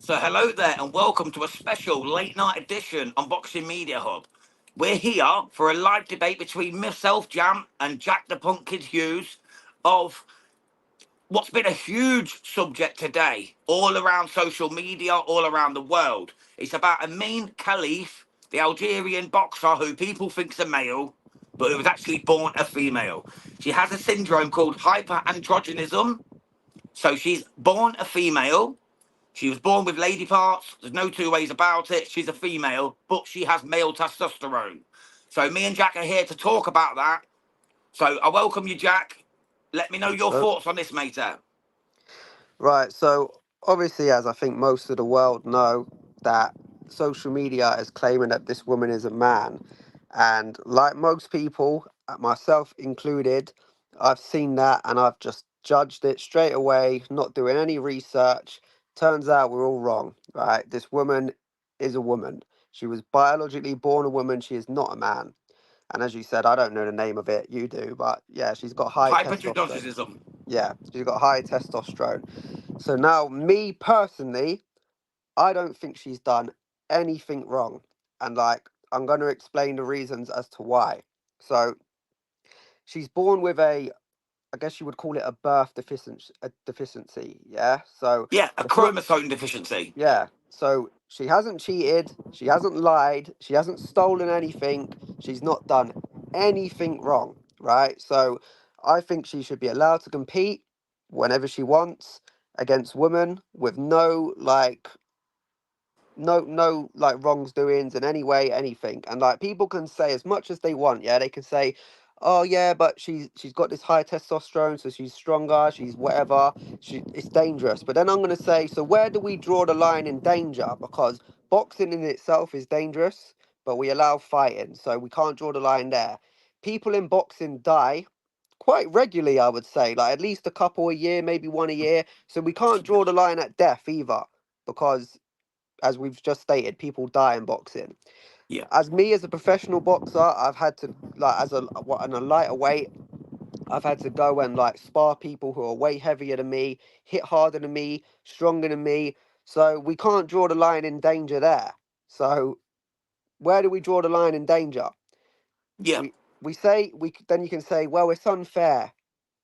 So hello there and welcome to a special late night edition on Boxing Media Hub. We're here for a live debate between myself, Jam, and Jack the Punk Kid Hughes of what's been a huge subject today, all around social media, all around the world. It's about Amin Khalif, the Algerian boxer who people think's a male, but who was actually born a female. She has a syndrome called hyperandrogenism. So she's born a female. She was born with lady parts. There's no two ways about it. She's a female, but she has male testosterone. So me and Jack are here to talk about that. So I welcome you, Jack. Let me know your So, thoughts on this, mate. right, so obviously, as I think most of the world know, that social media is claiming that this woman is a man. And like most people, myself included, I've seen that and I've just judged it straight away, not doing any research. Turns out we're all wrong, right? This woman is a woman. She was biologically born a woman. She is not a man. And as you said, I don't know the name of it. You do, but yeah, she's got high testosterone. Hyperandrogenism. Yeah, she's got high testosterone. So now, me personally, I don't think she's done anything wrong. And like, I'm going to explain the reasons as to why. So she's born with I guess you would call it a birth deficiency. Yeah. So, Yeah, a it's not, chromosome deficiency. yeah. So she hasn't cheated. She hasn't lied. She hasn't stolen anything. She's not done anything wrong. Right. So I think she should be allowed to compete whenever she wants against women with no like wrongs doings in any way, anything. And like people can say as much as they want, yeah, they can say, oh yeah, but she's got this high testosterone, so she's stronger, she's whatever, it's dangerous. But then I'm gonna say, so where do we draw the line in danger? Because boxing in itself is dangerous, but we allow fighting, so we can't draw the line there. People in boxing die quite regularly, I would say, like at least a couple a year, maybe one a year. So we can't draw the line at death either, because as we've just stated, people die in boxing. Yeah. As me as a professional boxer, I've had to like as a what on a lighter weight, I've had to go and like spar people who are way heavier than me, hit harder than me, stronger than me. So we can't draw the line in danger there. So where do we draw the line in danger? Yeah. We say then you can say, well, it's unfair.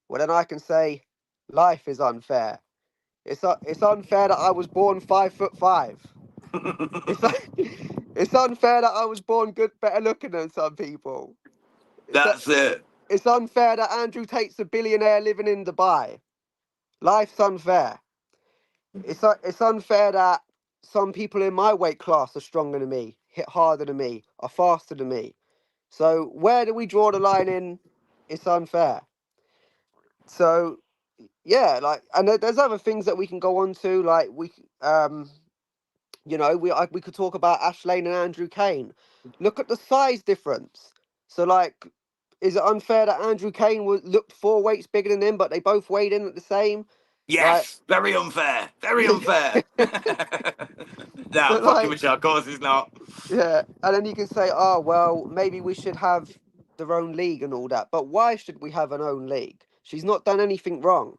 Well, then I can say, life is unfair. It's unfair that I was born 5'5". It's like, it's unfair that I was born good, better looking than some people. It's a, That's it. it's unfair that Andrew Tate's a billionaire living in Dubai. Life's unfair. It's unfair that some people in my weight class are stronger than me, hit harder than me, are faster than me. So where do we draw the line in? It's unfair. So yeah, like, and there's other things that we can go on to, like we could talk about Ash Lane and Andrew Kane. Look at the size difference. So like, is it unfair that Andrew Kane looked 4 weights bigger than him, but they both weighed in at the same? Like, Yes. Very unfair. Very yeah, unfair. Nah, so I'm fucking like, with you. Of course it's not. yeah, and then you can say, oh well, maybe we should have their own league and all that. But why should we have an own league? She's not done anything wrong.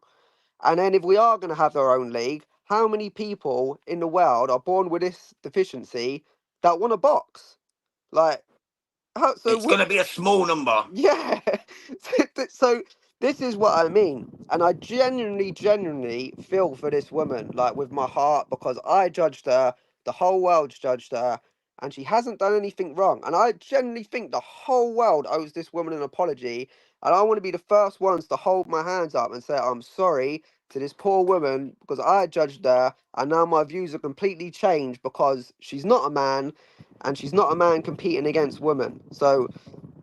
And then if we are going to have our own league, how many people in the world are born with this deficiency that want to box? Like, how, so It's going to be a small number. yeah. So this is what I mean. And I genuinely feel for this woman, like with my heart, because I judged her, the whole world's judged her, and she hasn't done anything wrong. And I genuinely think the whole world owes this woman an apology. And I want to be the first ones to hold my hands up and say, I'm sorry to this poor woman because I judged her, and now my views are completely changed because she's not a man, and she's not a man competing against women. So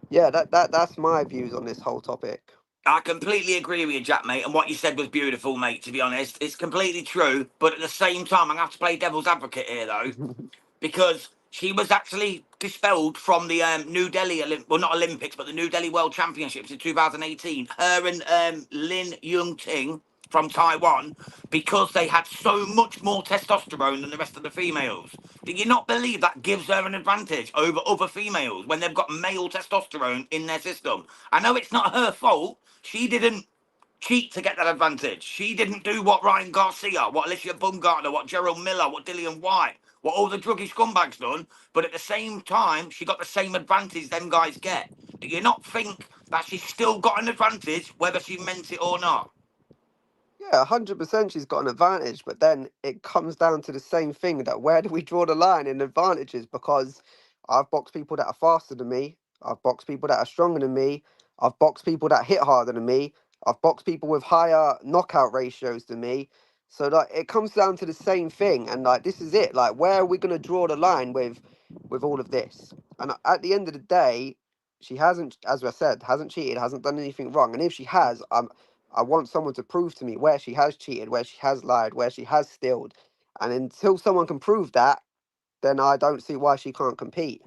yeah, that's my views on this whole topic. I completely agree with you, Jack, mate. And what you said was beautiful, mate, to be honest. It's completely true. But at the same time, I'm going to have to play devil's advocate here, though, because she was actually dispelled from the New Delhi, well, not Olympics, but the New Delhi World Championships in 2018. Her and Lin Yung Ting from Taiwan, because they had so much more testosterone than the rest of the females. Do you not believe that gives her an advantage over other females when they've got male testosterone in their system? I know it's not her fault. She didn't cheat to get that advantage. She didn't do what Ryan Garcia, what Alicia Bumgarner, what Gerald Miller, what Dillian White, what all the druggy scumbags done. But at the same time, she got the same advantage them guys get. Do you not think that she's still got an advantage, whether she meant it or not? Yeah, 100% she's got an advantage, but then it comes down to the same thing, that where do we draw the line in advantages? Because I've boxed people that are faster than me, I've boxed people that are stronger than me, I've boxed people that hit harder than me, I've boxed people with higher knockout ratios than me. So like it comes down to the same thing, and like this is it. Like where are we gonna draw the line with all of this? And at the end of the day, she hasn't, as I said, hasn't cheated, hasn't done anything wrong. And if she has, I want someone to prove to me where she has cheated, where she has lied, where she has stealed. And until someone can prove that, then I don't see why she can't compete.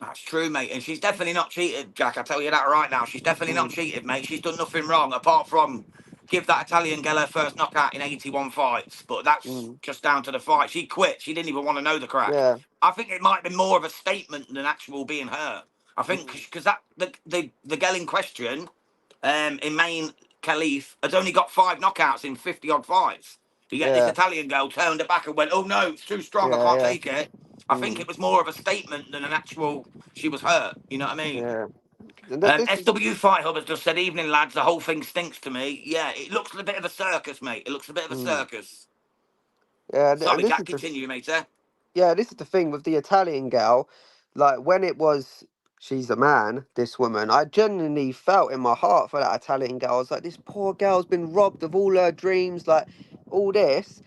That's true, mate. And she's definitely not cheated, Jack. I tell you that right now. She's definitely not Mm, cheated, mate. She's done nothing wrong apart from give that Italian girl her first knockout in 81 fights. But that's mm, just down to the fight. She quit. She didn't even want to know the crack. yeah. I think it might be more of a statement than actual being her. I think Mm, because that the girl in question, in Main Khalif, has only got 5 knockouts in 50 odd fights. Yet this yeah. Italian girl turned her back and went, "Oh no, it's too strong. I Yeah. can't Yeah. take it." I think Mm, it was more of a statement than an actual. She was hurt. You know what I mean? yeah. And that this is SW Fight Hub has just said, "Evening lads, the whole thing stinks to me." Yeah, it looks a bit of a circus, mate. It looks a bit of a mm, circus. yeah, and Sorry, this Jack. is the Continue, mate. Sir. yeah, this is the thing with the Italian girl. Like when it was she's a man, this woman, I genuinely felt in my heart for that Italian girl. I was like, this poor girl's been robbed of all her dreams, like all this.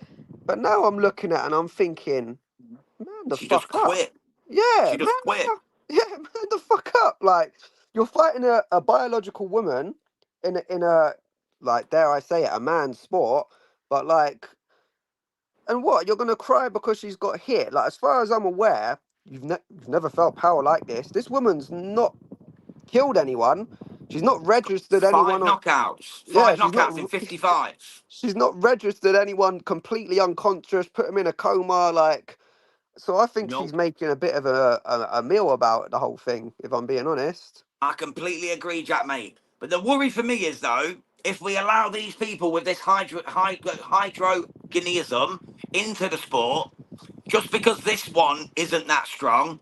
But now I'm looking at it and I'm thinking, man, the She just fuck up. quit. Yeah, She man, just quit. yeah, man, the fuck up. Like you're fighting a biological woman in a like dare I say it, a man's sport, but like, and what, you're gonna cry because she's got hit? Like as far as I'm aware, you've never felt power like this. This woman's not killed anyone. She's not registered Five anyone on. knockouts. Yeah, Five knockouts in 50 fights. she's not registered anyone completely unconscious, put him in a coma, like. So I think she's Nope. making a bit of a meal about the whole thing, if I'm being honest. I completely agree, Jack, mate. But the worry for me is, though, if we allow these people with this hydrogenism into the sport, just because this one isn't that strong,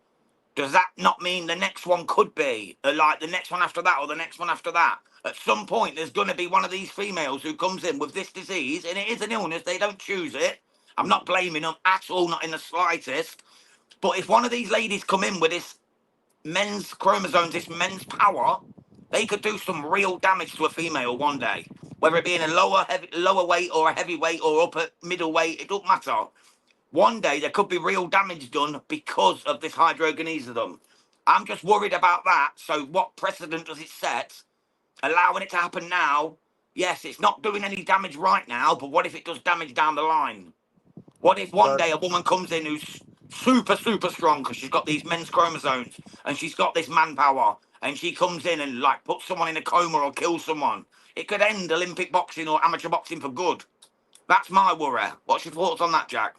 does that not mean the next one could be? Like the next one after that or the next one after that? At some point, there's going to be one of these females who comes in with this disease, and it is an illness, they don't choose it. I'm not Mm. blaming them at all, not in the slightest. But if one of these ladies come in with this men's chromosomes, this men's power, they could do some real damage to a female one day. Whether it be in a lower weight or a heavyweight or upper middleweight, it don't matter. One day there could be real damage done because of this hydrogenism. I'm just worried about that. So what precedent does it set? Allowing it to happen now, yes, it's not doing any damage right now, but what if it does damage down the line? What if one So day a woman comes in who's super, super strong because she's got these men's chromosomes and she's got this manpower and she comes in and like puts someone in a coma or kills someone? It could end Olympic boxing or amateur boxing for good. That's my worry. What's your thoughts on that, Jack?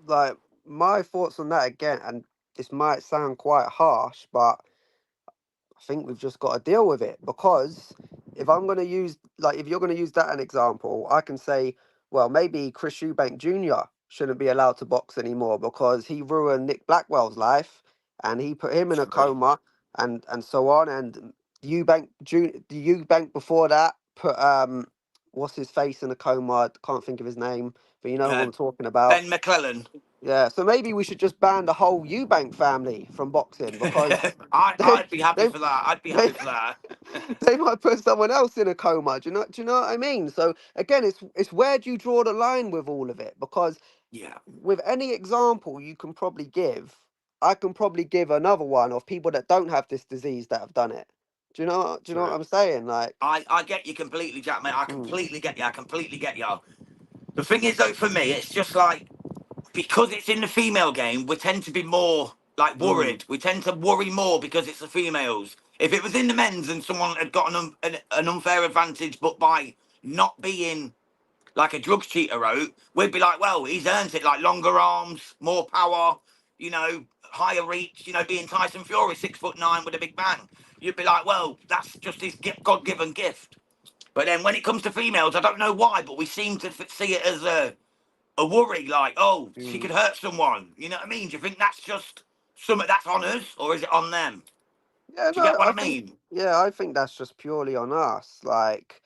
like my thoughts on that again, and this might sound quite harsh, but I think we've just got to deal with it, because if I'm going to use, like, if you're going to use that an example, I can say, well, maybe Chris Eubank Jr. shouldn't be allowed to box anymore because he ruined Nick Blackwell's life and he put him in a True. coma and so on. And the Eubank before that put what's his face in a coma. I can't think of his name, but you know who Uh, I'm talking about. Ben McClellan. Yeah, so maybe we should just ban the whole Eubank family from boxing because they I'd be happy they for that. I'd be they happy for that. they might put someone else in a coma. Do you know what I mean? So again, it's where do you draw the line with all of it? Because Yeah, with any example you can probably give, I can probably give another one of people that don't have this disease that have done it. Do you know what true. I'm saying? Like, I get you completely, Jack, mate. I mm, completely get you. I completely get you. The thing is, though, for me, it's just like because it's in the female game, we tend to be more like mm, worried. We tend to worry more because it's the females. If it was in the men's and someone had got an unfair advantage, but by not being like a drugs cheater route, we'd be like, well, he's earned it, like longer arms, more power, higher reach, being Tyson Fury, 6'9" with a big bang. You'd be like, well, that's just his God given gift. But then when it comes to females, I don't know why, but we seem to see it as a worry, like, oh, she Mm. could hurt someone. You know what I mean? Do you think that's just something that's on us, or is it on them? Yeah, Do you get no, what I mean? I think that's just purely on us. Like,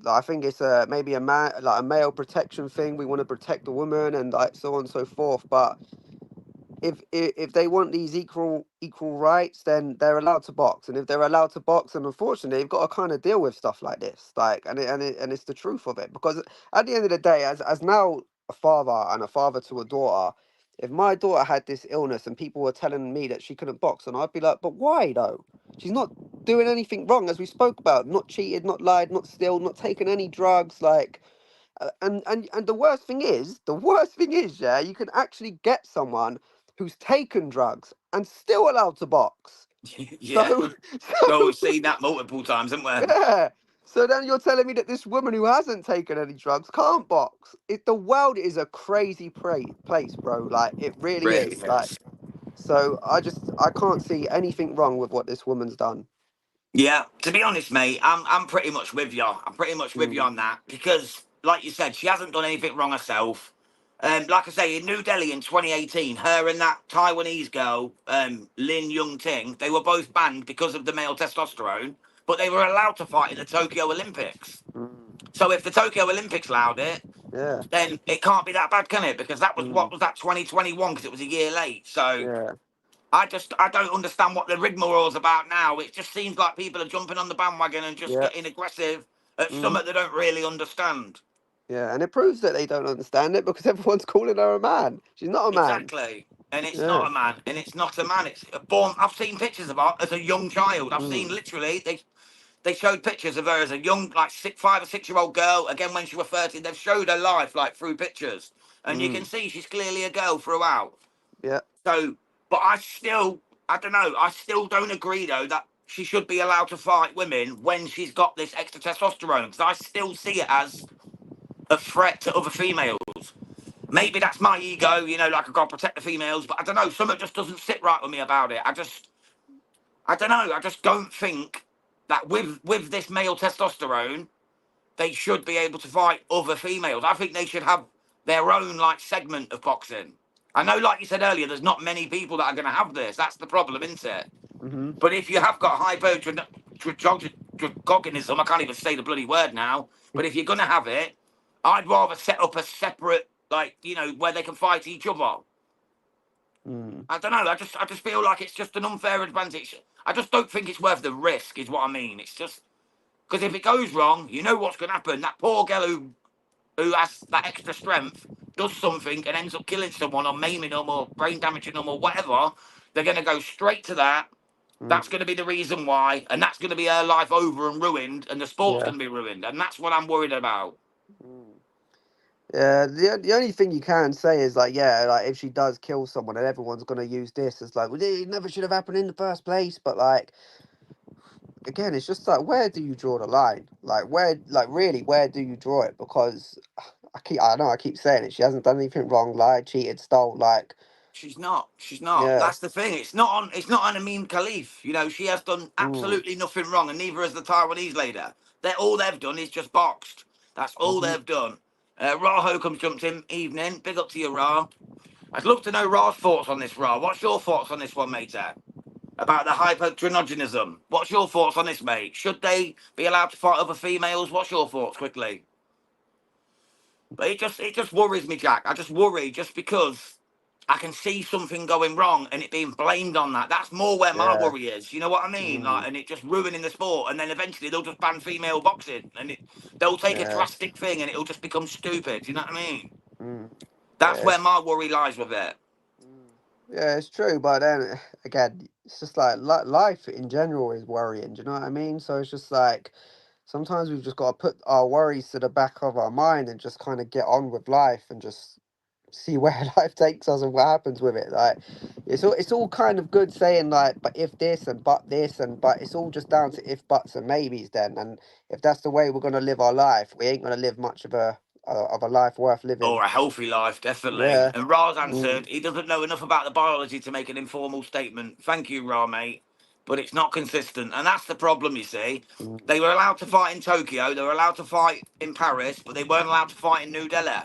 I think it's maybe a man, like a male protection thing. We want to protect the woman and like so on and so forth. But if they want these equal rights, then they're allowed to box. And if they're allowed to box, and unfortunately, they've got to kind of deal with stuff like this. Like, and it's the truth of it. Because at the end of the day, as now a father and a father to a daughter, if my daughter had this illness and people were telling me that she couldn't box, and I'd be like, but why though? She's not doing anything wrong, as we spoke about. Not cheated, not lied, not stealed, not taken any drugs. Like, and the worst thing is, yeah, you can actually get someone who's taken drugs and still allowed to box. Yeah. So, No, so we've seen that multiple times, haven't we? yeah. So then you're telling me that this woman who hasn't taken any drugs can't box? The world is a crazy place, bro. Like it really Really is. Like, is. so I can't see anything wrong with what this woman's done. Yeah, to be honest, mate, I'm pretty much with you. I'm pretty much with you Mm, on that because, like you said, she hasn't done anything wrong herself. Like I say, in New Delhi in 2018, her and that Taiwanese girl, Lin Young Ting, they were both banned because of the male testosterone, but they were allowed to fight in the Tokyo Olympics. mm, So if the Tokyo Olympics allowed it, yeah. then it can't be that bad, can it? Because that was what Mm, was that 2021? Because it was a year late. So yeah. I don't understand what the rigmarole's about now. It just seems like people are jumping on the bandwagon and just Yeah. getting aggressive at Mm. something they don't really understand. Yeah, and it proves that they don't understand it because everyone's calling her a man. She's not a man. Exactly. And it's Yeah. not a man. And it's not a man. It's a born. I've seen pictures of her as a young child. I've seen Mm, literally they showed pictures of her as a young, like 5 or 6 year old girl. Again, when she was 13, they've showed her life like through pictures, and you can mm, see she's clearly a girl throughout. yeah. So, but I don't know. I still don't agree though that she should be allowed to fight women when she's got this extra testosterone. Because I still see it as a threat to other females. Maybe that's my ego, like I've got to protect the females. But I don't know. Something just doesn't sit right with me about it. I don't know. I just don't think that with this male testosterone, they should be able to fight other females. I think they should have their own like segment of boxing. I know, like you said earlier, there's not many people that are going to have this. That's the problem, isn't it? Mm-hmm. But if you have got hyperandrogenism, I can't even say the bloody word now. But if you're going to have it, I'd rather set up a separate, like where they can fight each other. Mm, I don't know. I just feel like it's just an unfair advantage. I just don't think it's worth the risk, is what I mean. It's just because if it goes wrong, you know what's going to happen. That poor girl who has that extra strength does something and ends up killing someone or maiming them or brain damaging them or whatever, they're going to go straight to that. mm, That's going to be the reason why, and that's going to be her life over and ruined, and the sport's yeah. going to be ruined, and that's what I'm worried about. Mm. Yeah, the only thing you can say is like, yeah, like if she does kill someone, and everyone's gonna use this as like, well, it never should have happened in the first place. But like, again, it's just like, where do you draw the line? Like really, where do you draw it? Because I know I keep saying it. She hasn't done anything wrong, lied, cheated, stole. Like, She's not. She's not. yeah, That's the thing. It's not on. It's not on Amin Khalif. She has done mm, absolutely nothing wrong, and neither has the Taiwanese lady. They all they've done is just boxed. That's all mm-hmm, they've done. Ra Hokum's jumped in. Evening. Big up to you, Ra. I'd love to know Ra's thoughts on this, Ra. What's your thoughts on this one, mate? About the hyperandrogenism. What's your thoughts on this, mate? Should they be allowed to fight other females? What's your thoughts, quickly? But it just worries me, Jack. I just worry just because I can see something going wrong and it being blamed on that. That's more where my yeah, worry is. You know what I mean? Like, mm, and it just ruining the sport. And then eventually they'll just ban female boxing, and they'll take a yeah, drastic thing and it'll just become stupid. You know what I mean? mm, That's yeah. where my worry lies with it. Mm. Yeah, it's true, but then again, it's just like life in general is worrying. Do you know what I mean? So it's just like sometimes we've just got to put our worries to the back of our mind and just kind of get on with life and just see where life takes us and what happens with it. Like it's all kind of good saying like, but if this and but it's all just down to if buts and maybes then. And if that's the way we're gonna live our life, we ain't gonna live much of a life worth living. Or a healthy life, definitely. Yeah. And Ra's Mm. answered, he doesn't know enough about the biology to make an informal statement. Thank you, Ra, mate. but it's not consistent, and that's the problem. You see, they were allowed to fight in Tokyo, they were allowed to fight in Paris, but they weren't allowed to fight in New Delhi.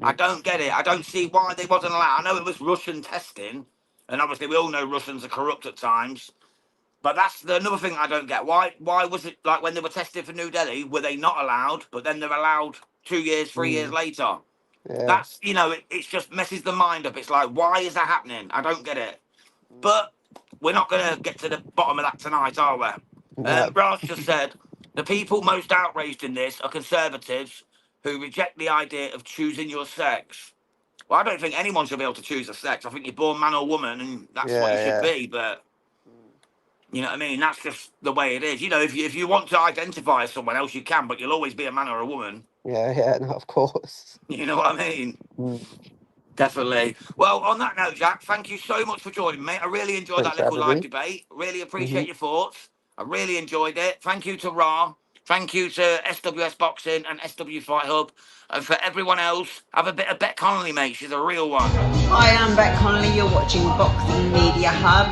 I don't get it. I don't see why they wasn't allowed. I know it was Russian testing, and obviously we all know Russians are corrupt at times. But that's another thing I don't get. Why was it like when they were tested for New Delhi, were they not allowed, but then they're allowed 2 years, 3 years later? Yeah. That's, it just messes the mind up. It's like, why is that happening? I don't get it. But we're not going to get to the bottom of that tonight, are we? No. Raj just said, the people most outraged in this are conservatives who reject the idea of choosing your sex. Well, I don't think anyone should be able to choose a sex. I think you're born man or woman, and that's what you should be. But you know what I mean? That's just the way it is. If you want to identify as someone else, you can, but you'll always be a man or a woman. Yeah, no, of course. You know what I mean? Definitely. Well, on that note, Jack, thank you so much for joining me. I really enjoyed Thanks that for little having live me. debate. Really appreciate your thoughts. I really enjoyed it. Thank you to Ra. Thank you to SWS Boxing and SW Fight Hub. And for everyone else, have a bit of Bet Connolly, mate. She's a real one. Hi, I'm Beck Connolly. You're watching Boxing Media Hub.